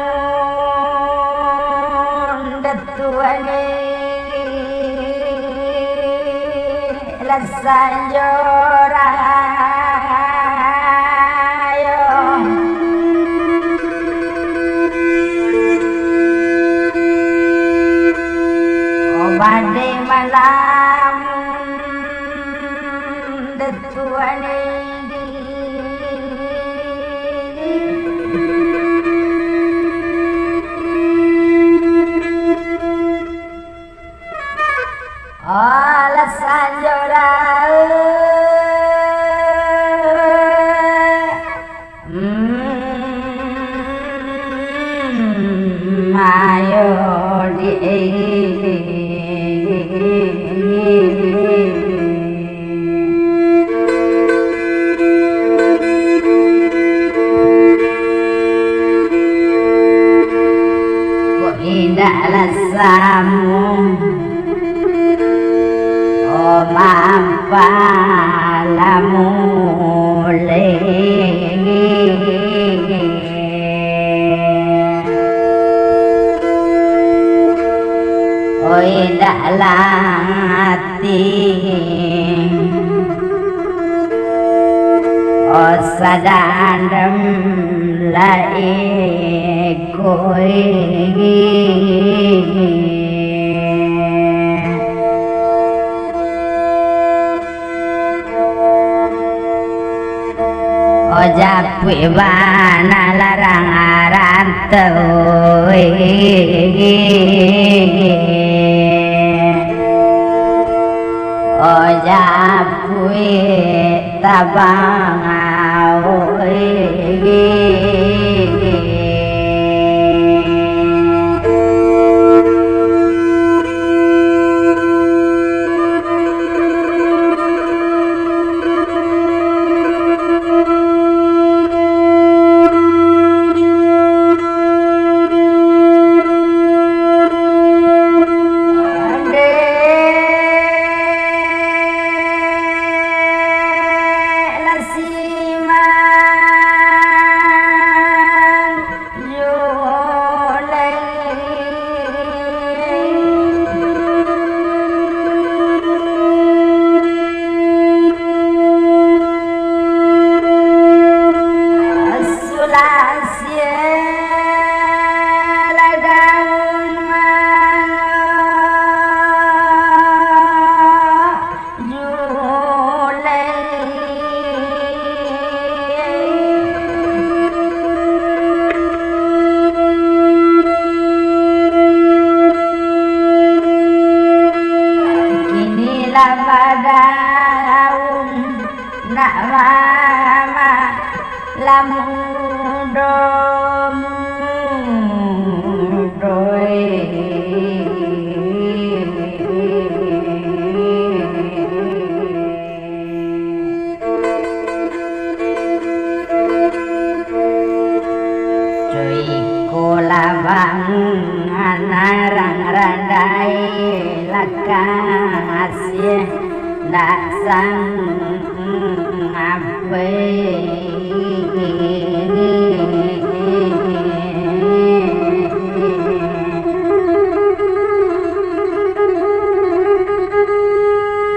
Lamun detuane lasanjora yo obade malam detuane Sanjora mayo di kok indah lasamu mampalamule oi dalati o sadandem lai koi Japwe bana larang arantoi Japwe tabang aoi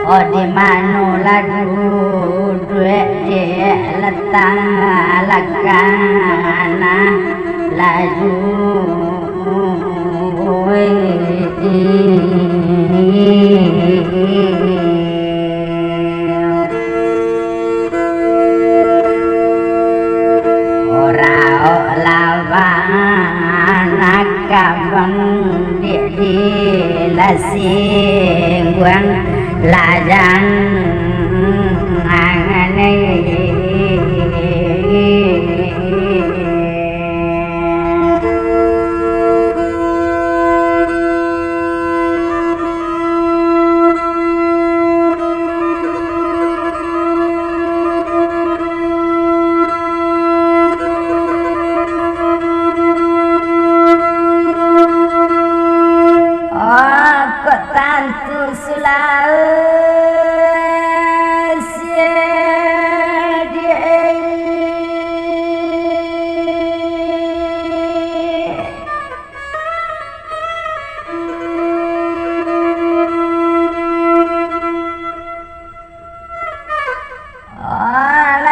Odi manula duwe letang lakana laju ora lawan kabang di lasingguang lajang angane tantu Sulawesi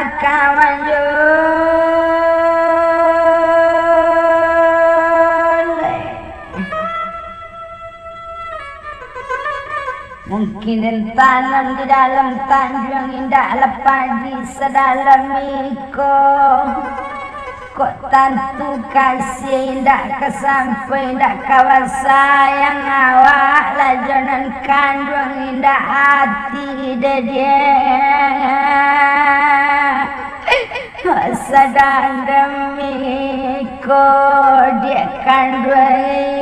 kawan mungkin tanam di dalam tanjung indah lepas di sedalam iko kok tantu kasih indah kesampai indah kawan sayang awak lajonan kandung indah hati dia sedang demi ko dia kandung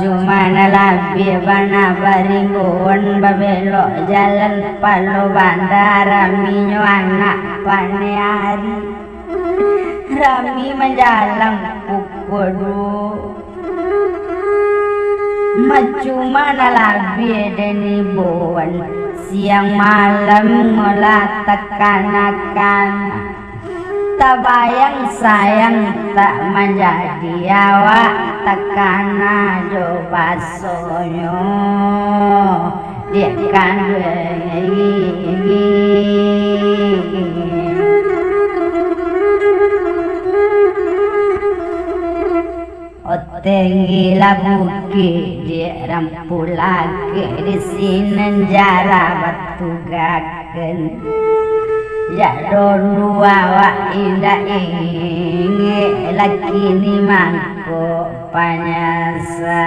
cuman labi bana baringgon babelo jalan palo bandara minyo anak paneari rami menjalang pukudu macumana labi deni bon siang malam ngolah tekanakan tabayang sayang tak menjadi awak tekana coba sonyo dia kan tinggi labuki dia rampu lagi di sini jara batu gaken jadon dua wa indah inge laki ni mangko panyasa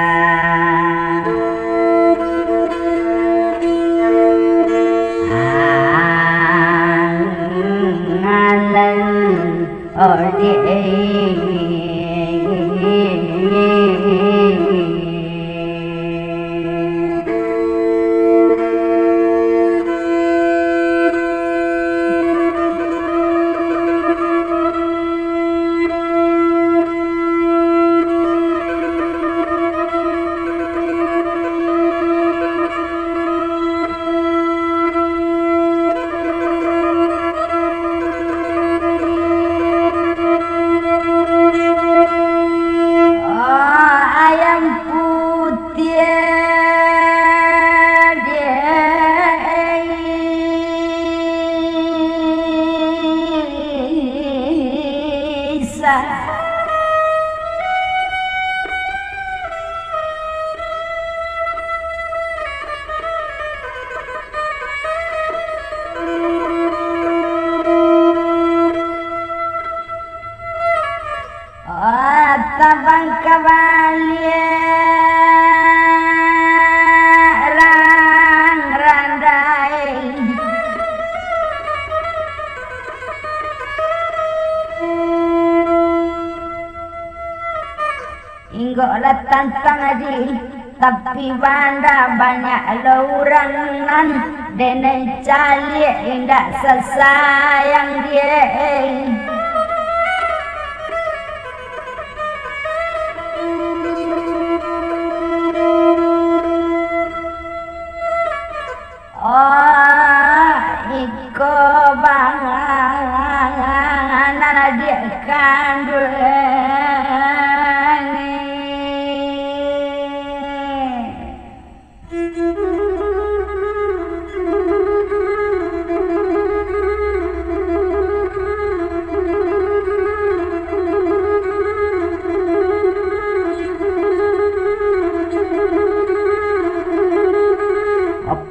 ngalan odi tabang kabalia rang randai inggo tantang adi tapi banda banyak laurangan dene cali indah sesayang dia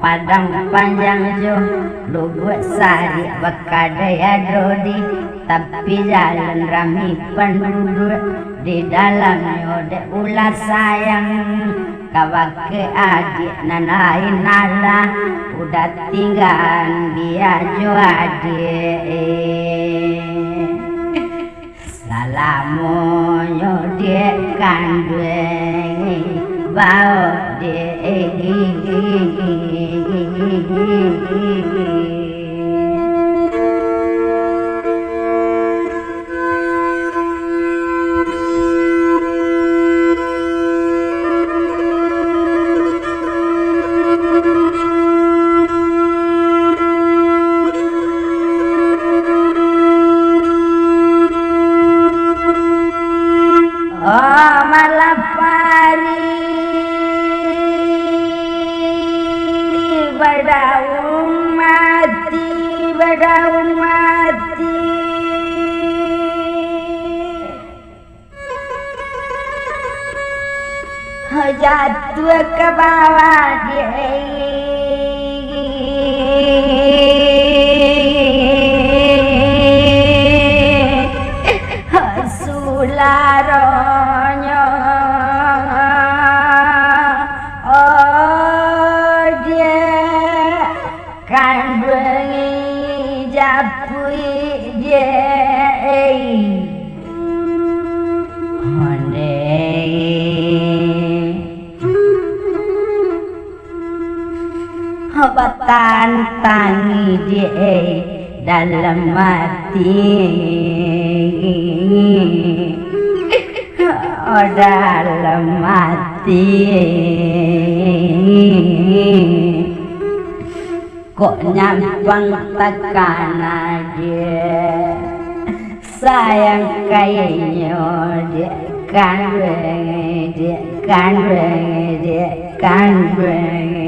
padang panjang jo lugu sari bakadaya drodi tapi jalan rami penduduk di dalamnya de ulah sayang kawake adik nanain nala udah tinggal dia jo adik salamonyo de kandeng bao de jatuh ke bawah dia sularonyo oh dia kan bengi japui dia tangi dia dalam hati oh dalam hati kok nyampang tekanan dia sayang kayaknya dia kandeng dia kandeng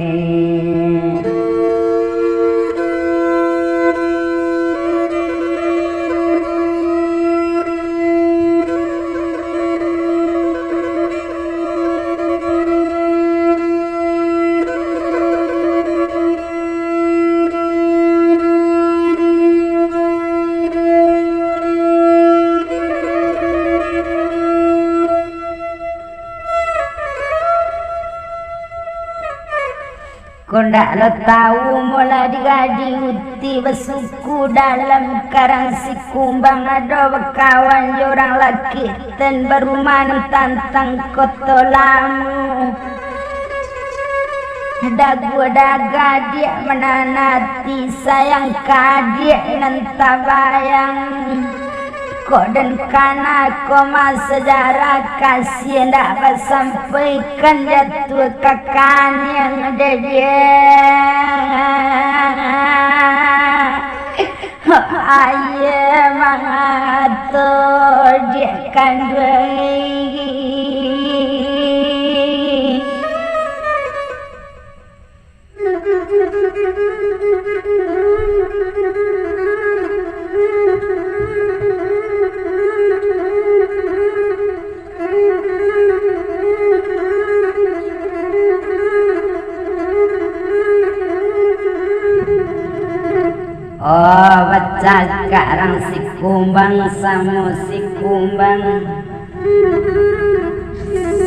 Kondak lo tahu mula digadi uti bersuku dalam karang si kumbang ada berkawan jorang laki dan berumah tantang kotolamu dagu daga dia menanati sayang kadia nanta bayang kok dan kana koma sejarah kasih ndak sampaikan jatuh kakan yang ada dia ayah mengatur dia kandung oh baca karang si kumbang sama si kumbang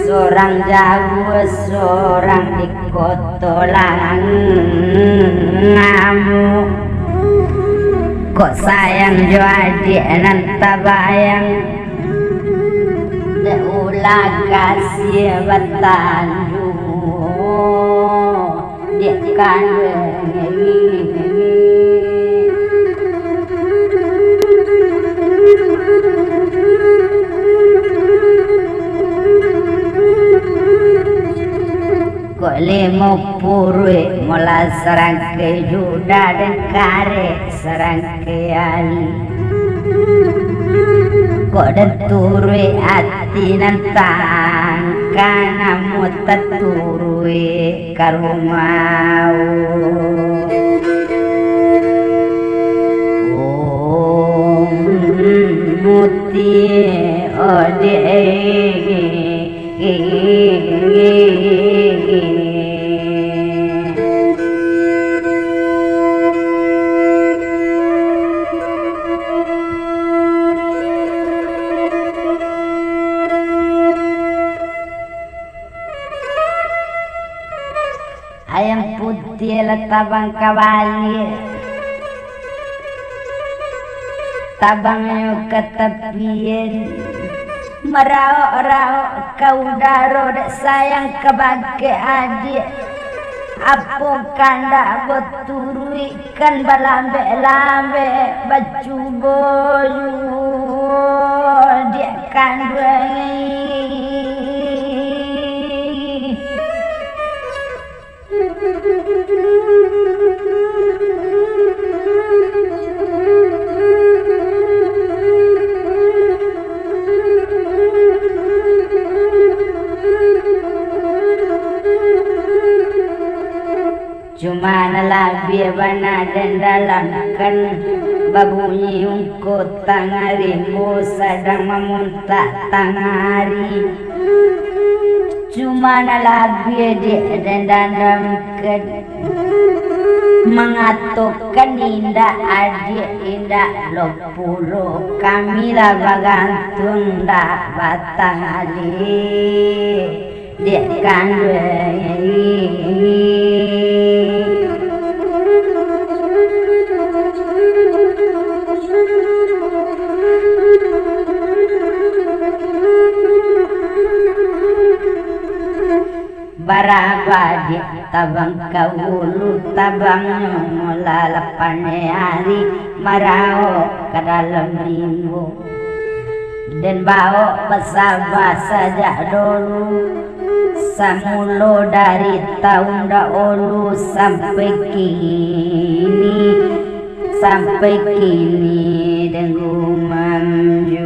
seorang jauh seorang di kotolang ngamu kok sayang jadi nanta bayang ulah kasih batandu dia kan lemo purwe mola serang ke juda dan kare serang ke ali kok dan turwe ati nantang kana muta turwe karumau oh muti ode ayam putih tabang kawali tabang ke tepian merau-rau kau daro sayang kebagai adik apo kanda boturu ikan balambe-lambe baju boyu dia kandungi cuma labi bana dan dalam kan babunyi ungkut tangarimu sedang memuntah tangari cuma labi di dan dalam kan mengatukkan indah adik indah lopulo kamilah bagantung dah batang ali dia kandungi barabadi tabang kahulu tabang mulalapannya hari marao ke dalam limbo dan bawa basah saja dulu samulo dari tahun dahulu sampai kini dengan